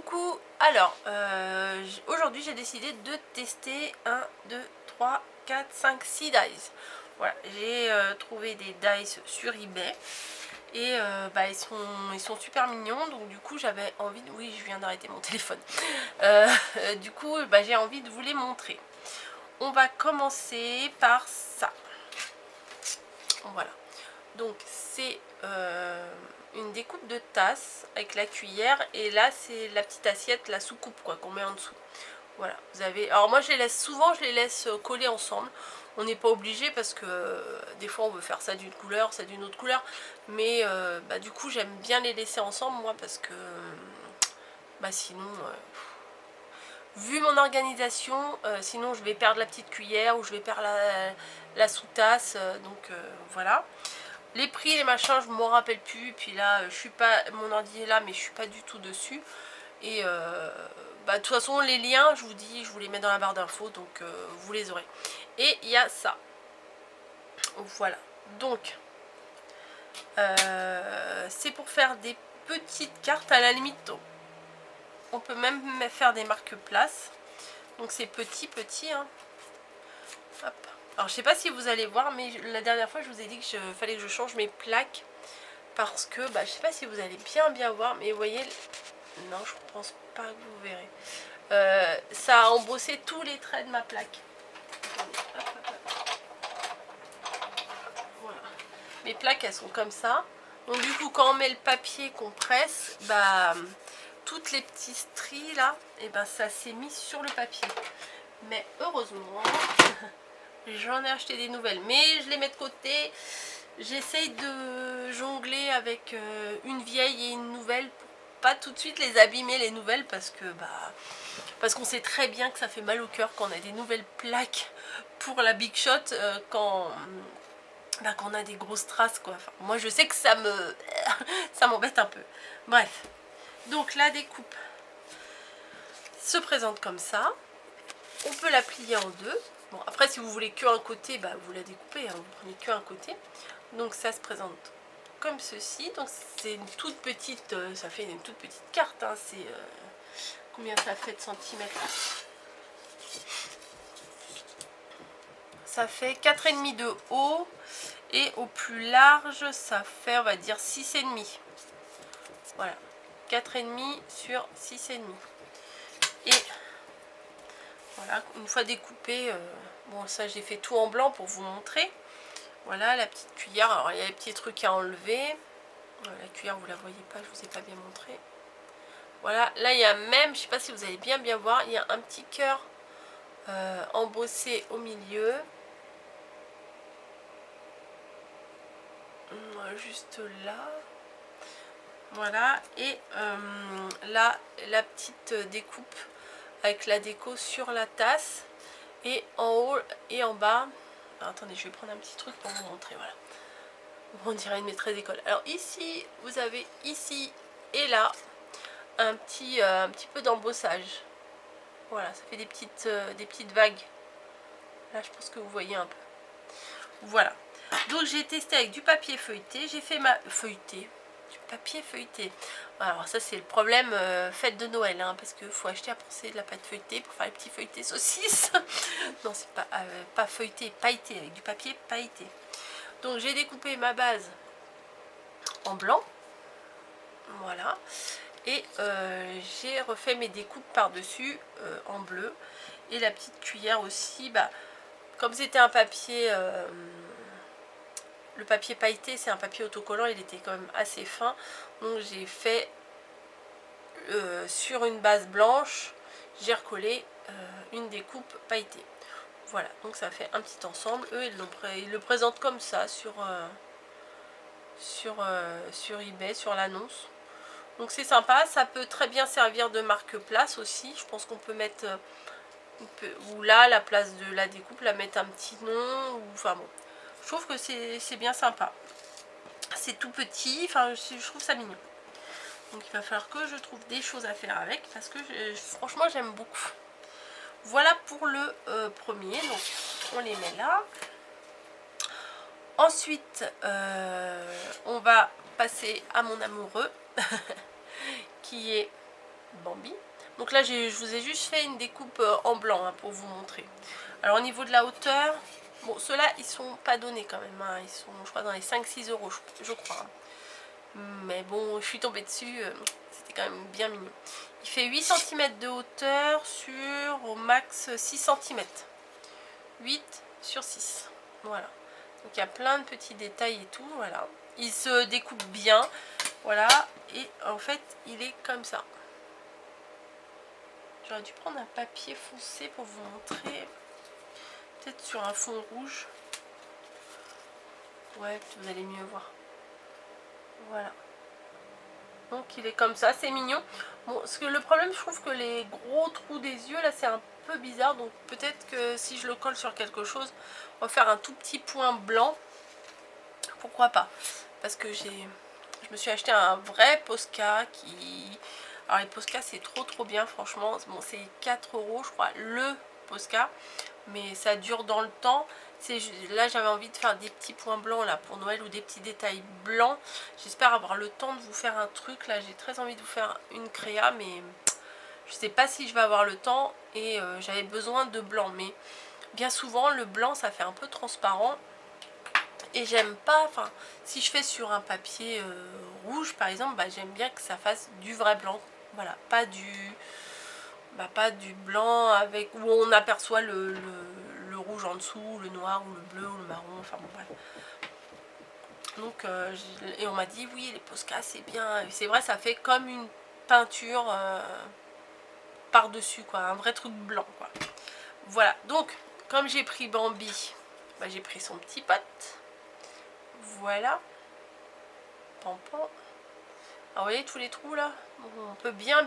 Coucou, alors aujourd'hui j'ai décidé de tester 1, 2, 3, 4, 5, 6 dies. Voilà, j'ai trouvé des dies sur eBay et ils sont super mignons, donc du coup j'avais envie de... Oui, je viens d'arrêter mon téléphone. Du coup j'ai envie de vous les montrer. On va commencer par ça. Voilà, donc c'est une découpe de tasse avec la cuillère, et là c'est la petite assiette, la soucoupe quoi, qu'on met en dessous. Voilà, vous avez... Alors moi je les laisse souvent, je les laisse coller ensemble. On n'est pas obligé parce que des fois on veut faire ça d'une couleur, ça d'une autre couleur. Mais du coup j'aime bien les laisser ensemble moi, parce que sinon... vu mon organisation, sinon je vais perdre la petite cuillère ou je vais perdre la sous-tasse. Voilà. Les prix, les machins, je m'en rappelle plus. Puis là, je suis pas, mon ordi est là, mais je suis pas du tout dessus. Et de toute façon, les liens, je vous dis, je vous les mets dans la barre d'infos, donc vous les aurez. Et il y a ça. Voilà. Donc, c'est pour faire des petites cartes. À la limite, on peut même faire des marque-places. Donc c'est petit, hein. Hop. Alors je sais pas si vous allez voir, mais la dernière fois je vous ai dit que fallait que je change mes plaques, parce que je sais pas si vous allez bien voir, mais vous voyez, non je pense pas que vous verrez, ça a embossé tous les traits de ma plaque. Attendez, voilà, mes plaques elles sont comme ça, donc du coup quand on met le papier qu'on presse, toutes les petits stries là, et ça s'est mis sur le papier. Mais heureusement j'en ai acheté des nouvelles, mais je les mets de côté. J'essaye de jongler avec une vieille et une nouvelle pour pas tout de suite les abîmer, les nouvelles, parce qu'on sait très bien que ça fait mal au cœur quand on a des nouvelles plaques pour la Big Shot, quand on a des grosses traces quoi. Enfin, moi je sais que ça m'embête un peu. Bref, donc la découpe se présente comme ça. On peut la plier en deux. Bon, après si vous voulez que un côté, vous la découpez, hein, vous prenez que un côté. Donc ça se présente comme ceci. Donc c'est une toute petite, ça fait une toute petite carte, hein. C'est combien ça fait de centimètres? Ça fait 4,5 de haut, et au plus large ça fait, on va dire, 6,5. Voilà, 4,5 sur 6,5. Et voilà, une fois découpé, bon ça j'ai fait tout en blanc pour vous montrer. Voilà la petite cuillère. Alors il y a les petits trucs à enlever. La cuillère vous la voyez pas, je vous ai pas bien montré. Voilà, là il y a même, je sais pas si vous allez bien voir, il y a un petit cœur embossé au milieu. Juste là. Voilà, et là la petite découpe avec la déco sur la tasse, et en haut et en bas. Alors, attendez, je vais prendre un petit truc pour vous montrer. Voilà, on dirait une maîtresse d'école. Alors ici vous avez ici et là un petit peu d'embossage. Voilà, ça fait des petites vagues. Là je pense que vous voyez un peu. Voilà, donc j'ai testé avec du papier feuilleté. J'ai fait ma du papier feuilleté. Alors ça c'est le problème fête de Noël, hein, parce qu'il faut acheter à penser de la pâte feuilletée pour faire les petits feuilletés saucisses. Non, c'est pas feuilleté, pailleté, avec du papier pailleté. Donc j'ai découpé ma base en blanc. Voilà, et j'ai refait mes découpes par dessus en bleu, et la petite cuillère aussi, comme c'était un papier, le papier pailleté c'est un papier autocollant, il était quand même assez fin, donc j'ai fait sur une base blanche, j'ai recollé une découpe pailletée. Voilà, donc ça fait un petit ensemble. Eux ils le présentent comme ça sur eBay, sur l'annonce. Donc c'est sympa, ça peut très bien servir de marque-place aussi. Je pense qu'on peut mettre, ou là, la place de la découpe, la mettre un petit nom, ou enfin bon. Je trouve que c'est bien sympa. C'est tout petit, enfin je trouve ça mignon. Donc il va falloir que je trouve des choses à faire avec, parce que franchement j'aime beaucoup. Voilà pour le premier, donc on les met là. Ensuite on va passer à mon amoureux qui est Bambi. Donc là je vous ai juste fait une découpe en blanc hein, pour vous montrer. Alors au niveau de la hauteur, bon ceux-là ils sont pas donnés quand même, hein. Ils sont je crois dans les 5-6 euros je crois. Hein. Mais bon je suis tombée dessus, c'était quand même bien mignon. Il fait 8 cm de hauteur sur au max 6 cm. 8 sur 6. Voilà. Donc il y a plein de petits détails et tout. Voilà. Il se découpe bien. Voilà. Et en fait il est comme ça. J'aurais dû prendre un papier foncé pour vous montrer. Peut-être sur un fond rouge. Ouais, vous allez mieux voir. Voilà. Donc il est comme ça, c'est mignon. Bon, parce que le problème, je trouve que les gros trous des yeux, là, c'est un peu bizarre. Donc peut-être que si je le colle sur quelque chose, on va faire un tout petit point blanc. Pourquoi pas? Parce que je me suis acheté un vrai Posca qui... Alors les Posca, c'est trop bien, franchement. Bon, c'est 4 euros, je crois, le Posca. Mais ça dure dans le temps. Là j'avais envie de faire des petits points blancs là pour Noël ou des petits détails blancs. J'espère avoir le temps de vous faire un truc. Là j'ai très envie de vous faire une créa mais je sais pas si je vais avoir le temps. Et j'avais besoin de blanc. Mais bien souvent le blanc ça fait un peu transparent. Et j'aime pas, enfin si je fais sur un papier rouge par exemple, bah, j'aime bien que ça fasse du vrai blanc. Voilà, pas du blanc avec où on aperçoit le rouge en dessous, le noir ou le bleu ou le marron, enfin bon bref. Donc et on m'a dit oui les Posca c'est bien, c'est vrai ça fait comme une peinture par dessus quoi, un vrai truc blanc quoi. Voilà, donc comme j'ai pris Bambi, bah, j'ai pris son petit pote. Voilà. Pampan. Alors vous voyez tous les trous là, on peut bien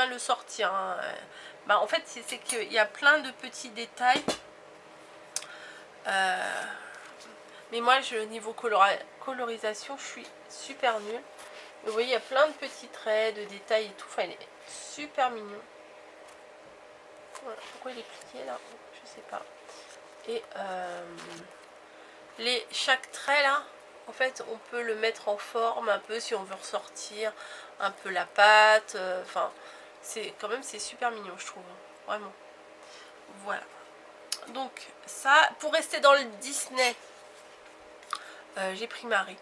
le sortir hein. Bah, en fait c'est qu'il y a plein de petits détails. Mais moi niveau colorisation je suis super nulle. Vous voyez il y a plein de petits traits, de détails et tout. Enfin il est super mignon. Voilà. Pourquoi il est plié là? Je sais pas. Et chaque trait là, en fait on peut le mettre en forme un peu si on veut ressortir un peu la pâte. Enfin c'est quand même c'est super mignon je trouve. Vraiment. Voilà. Donc ça, pour rester dans le Disney, j'ai pris Marie.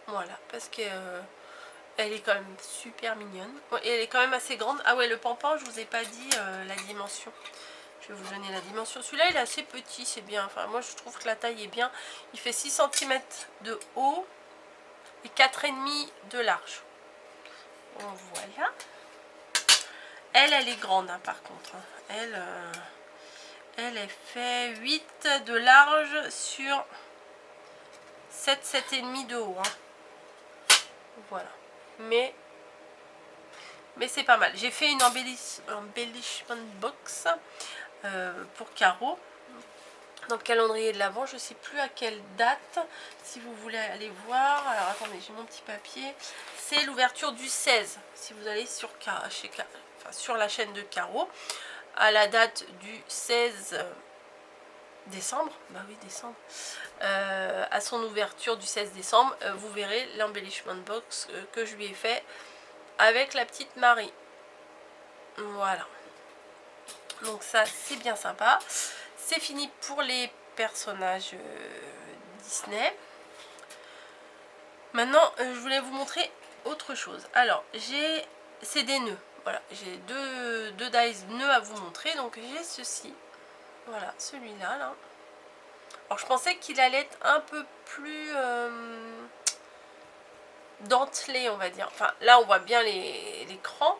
Voilà, parce que elle est quand même super mignonne. Et elle est quand même assez grande. Ah ouais, le Pampan, je vous ai pas dit la dimension. Je vais vous donner la dimension. Celui-là, il est assez petit, c'est bien. Enfin, moi, je trouve que la taille est bien. Il fait 6 cm de haut et 4,5 de large. Bon, voilà. Elle est grande, hein, par contre. Elle fait 8 de large sur 7,5 de haut. Hein. Voilà. Mais c'est pas mal. J'ai fait une embellishment box pour Caro. Dans le calendrier de l'Avent, je ne sais plus à quelle date. Si vous voulez aller voir. Alors attendez, j'ai mon petit papier. C'est l'ouverture du 16. Si vous allez sur la chaîne de Caro. À la date du 16 décembre. Bah oui, décembre. À son ouverture du 16 décembre, vous verrez l'embellishment box que je lui ai fait avec la petite Marie. Voilà. Donc ça, c'est bien sympa. C'est fini pour les personnages Disney. Maintenant, je voulais vous montrer autre chose. Alors, c'est des nœuds. Voilà, j'ai deux dies nœuds à vous montrer. Donc j'ai ceci. Voilà, celui-là. Là. Alors je pensais qu'il allait être un peu plus dentelé, on va dire. Enfin, là, on voit bien l'écran.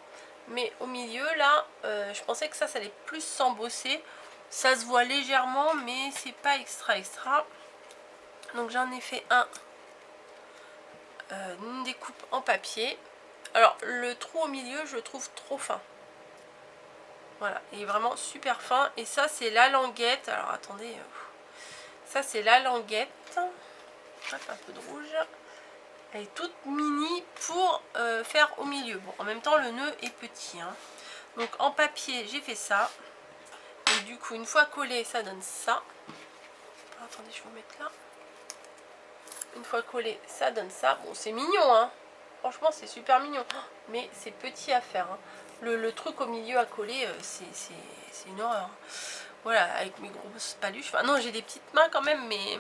Mais au milieu, là, je pensais que ça allait plus s'embosser. Ça se voit légèrement, mais c'est pas extra. Donc j'en ai fait une découpe en papier. Alors, le trou au milieu, je le trouve trop fin. Voilà, il est vraiment super fin. Et ça, c'est la languette. Alors, attendez. Ça, c'est la languette. Hop, un peu de rouge. Elle est toute mini pour faire au milieu. Bon, en même temps, le nœud est petit. Hein. Donc, en papier, j'ai fait ça. Et du coup, une fois collé, ça donne ça. Alors, attendez, je vais vous mettre là. Une fois collé, ça donne ça. Bon, c'est mignon, hein. Franchement, c'est super mignon. Mais c'est petit à faire. Hein. Le truc au milieu à coller, c'est une horreur. Voilà, avec mes grosses paluches. Enfin non, j'ai des petites mains quand même, mais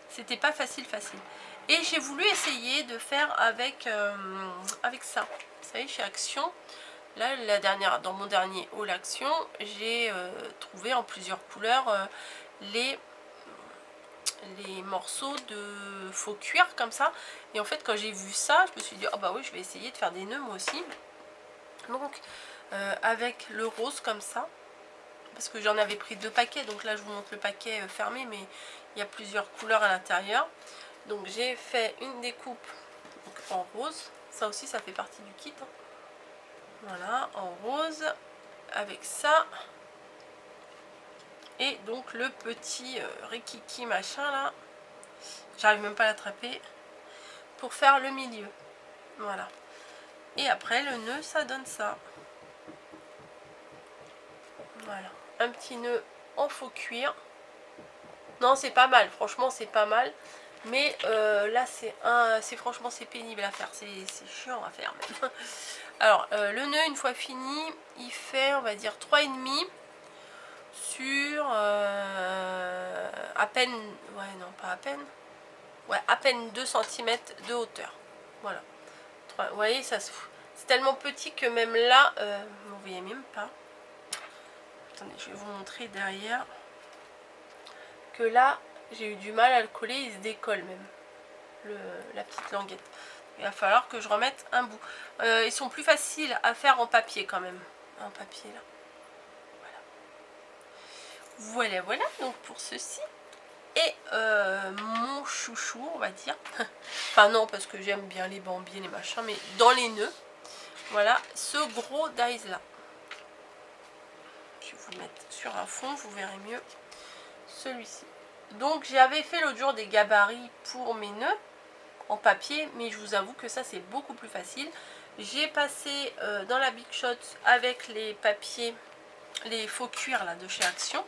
c'était pas facile. Et j'ai voulu essayer de faire avec, avec ça. Vous savez, chez Action, là, dans mon dernier haul Action, j'ai trouvé en plusieurs couleurs les morceaux de faux cuir comme ça. Et en fait, quand j'ai vu ça, je me suis dit, oh bah oui, je vais essayer de faire des nœuds moi aussi. Donc, avec le rose comme ça, parce que j'en avais pris 2 paquets, donc là je vous montre le paquet fermé, mais il y a plusieurs couleurs à l'intérieur. Donc j'ai fait une découpe donc, en rose, ça aussi ça fait partie du kit, hein. Voilà, en rose, avec ça, et donc le petit rikiki machin là, j'arrive même pas à l'attraper, pour faire le milieu, voilà. Et après le nœud ça donne ça, voilà, un petit nœud en faux cuir. Non, c'est pas mal, franchement c'est pas mal, mais là franchement c'est pénible à faire, c'est chiant à faire même. Alors le nœud une fois fini, il fait on va dire 3,5 sur à peine, ouais non pas à peine, ouais à peine 2 cm de hauteur, voilà. Vous voyez, ça c'est tellement petit que même là, vous voyez même pas. Attendez, je vais vous montrer derrière. Que là, j'ai eu du mal à le coller, il se décolle même, la petite languette. Il va falloir que je remette un bout. Ils sont plus faciles à faire en papier quand même. En papier là. Voilà. Voilà donc pour ceci. Et mon chouchou, on va dire. Enfin non, parce que j'aime bien les bambiers, les machins, mais dans les nœuds. Voilà, ce gros dies là. Je vais vous le mettre sur un fond, vous verrez mieux. Celui-ci. Donc j'avais fait l'autre jour des gabarits pour mes nœuds en papier, mais je vous avoue que ça c'est beaucoup plus facile. J'ai passé dans la Big Shot avec les papiers, les faux cuirs là de chez Action.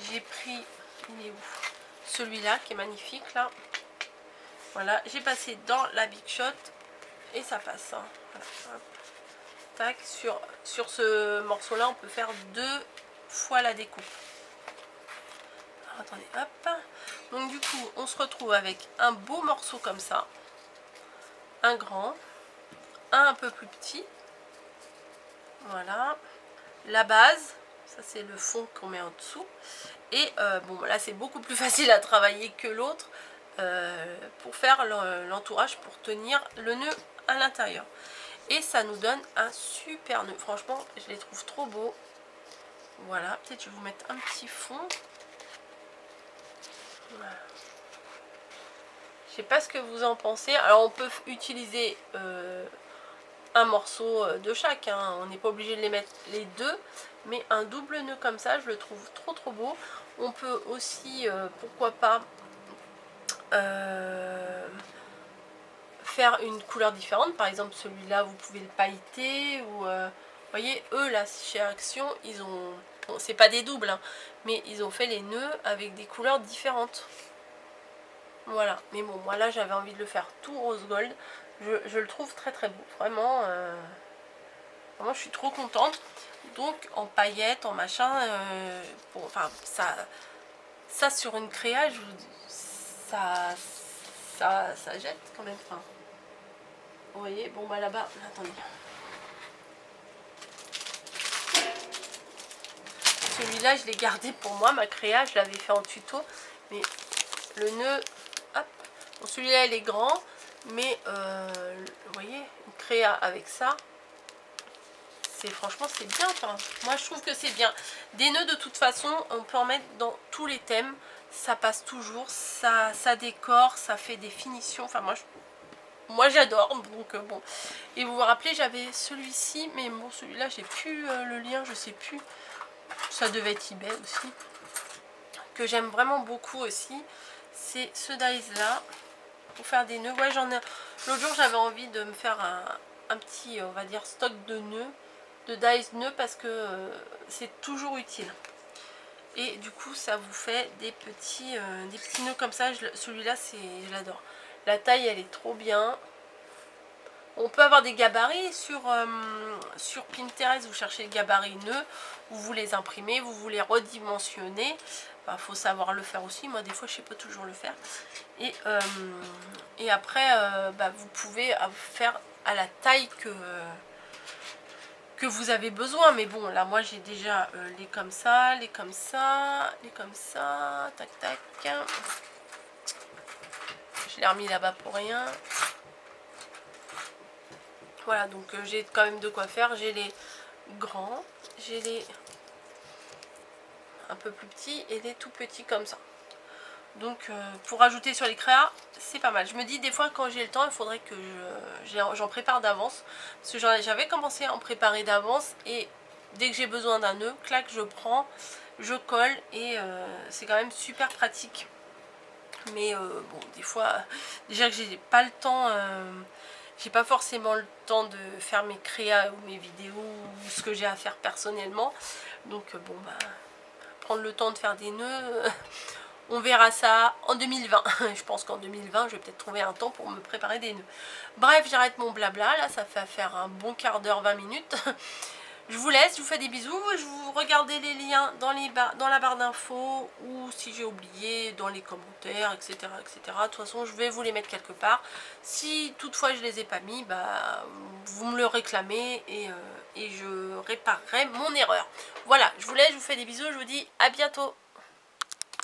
J'ai pris, il est où, celui-là qui est magnifique là. Voilà, j'ai passé dans la Big Shot et ça passe, hein. Voilà, hop. Tac, sur ce morceau là on peut faire 2 fois la découpe. Alors, attendez, hop. Donc du coup on se retrouve avec un beau morceau comme ça, un grand, un peu plus petit, voilà, la base, ça c'est le fond qu'on met en dessous, et bon là c'est beaucoup plus facile à travailler que l'autre pour faire l'entourage, pour tenir le nœud à l'intérieur, et ça nous donne un super nœud, franchement je les trouve trop beaux. Voilà, peut-être je vais vous mettre un petit fond. Voilà. Je sais pas ce que vous en pensez. Alors on peut utiliser un morceau de chaque, hein. On n'est pas obligé de les mettre les deux, mais un double nœud comme ça je le trouve trop beau. On peut aussi pourquoi pas faire une couleur différente, par exemple celui-là vous pouvez le pailleter, ou vous voyez, eux là chez Action ils ont, bon, c'est pas des doubles, hein, mais ils ont fait les nœuds avec des couleurs différentes. Voilà, mais bon, moi là j'avais envie de le faire tout rose gold. Je le trouve très beau, vraiment. Moi je suis trop contente. Donc en paillettes, en machin, bon, enfin ça sur une créa, ça jette quand même. Enfin, vous voyez, bon bah là-bas, attendez. Celui-là je l'ai gardé pour moi, ma créa, je l'avais fait en tuto, mais le nœud, hop, bon, celui-là il est grand, mais vous voyez, une créa avec ça, franchement c'est bien, enfin, moi je trouve que c'est bien. Des nœuds de toute façon on peut en mettre dans tous les thèmes, ça passe toujours, ça décore, ça fait des finitions, enfin moi j'adore. Donc bon, et vous vous rappelez j'avais celui-ci, mais bon celui-là j'ai plus le lien, je sais plus, ça devait être eBay aussi, que j'aime vraiment beaucoup aussi, c'est ce dies là pour faire des nœuds. Ouais, j'en ai, l'autre jour j'avais envie de me faire un petit, on va dire, stock de nœuds, de dies nœuds, parce que c'est toujours utile. Et du coup ça vous fait des petits nœuds comme ça. Celui-là je l'adore. La taille elle est trop bien. On peut avoir des gabarits sur Pinterest, vous cherchez le gabarit nœud, vous les imprimez, vous les redimensionnez. Il faut savoir le faire aussi, moi des fois je sais pas toujours le faire. Et après vous pouvez faire à la taille que vous avez besoin. Mais bon, là moi j'ai déjà les comme ça, les comme ça, les comme ça, tac tac. Je l'ai remis là-bas pour rien. Voilà, donc j'ai quand même de quoi faire. J'ai les grands, j'ai les un peu plus petits et les tout petits comme ça. Donc pour ajouter sur les créas, c'est pas mal. Je me dis des fois quand j'ai le temps, il faudrait que j'en prépare d'avance. Parce que j'avais commencé à en préparer d'avance et dès que j'ai besoin d'un nœud, clac, je prends, je colle et c'est quand même super pratique. Mais bon, des fois, déjà que j'ai pas le temps, j'ai pas forcément le temps de faire mes créas ou mes vidéos ou ce que j'ai à faire personnellement. Donc bon, prendre le temps de faire des nœuds, on verra ça en 2020. Je pense qu'en 2020, je vais peut-être trouver un temps pour me préparer des nœuds. Bref, j'arrête mon blabla. Là, ça fait faire un bon quart d'heure, 20 minutes. Je vous laisse, je vous fais des bisous. Je vous regardez les liens dans la barre d'infos ou si j'ai oublié dans les commentaires, etc., etc. De toute façon, je vais vous les mettre quelque part. Si toutefois je les ai pas mis, vous me le réclamez et je réparerai mon erreur. Voilà, je vous laisse, je vous fais des bisous. Je vous dis à bientôt.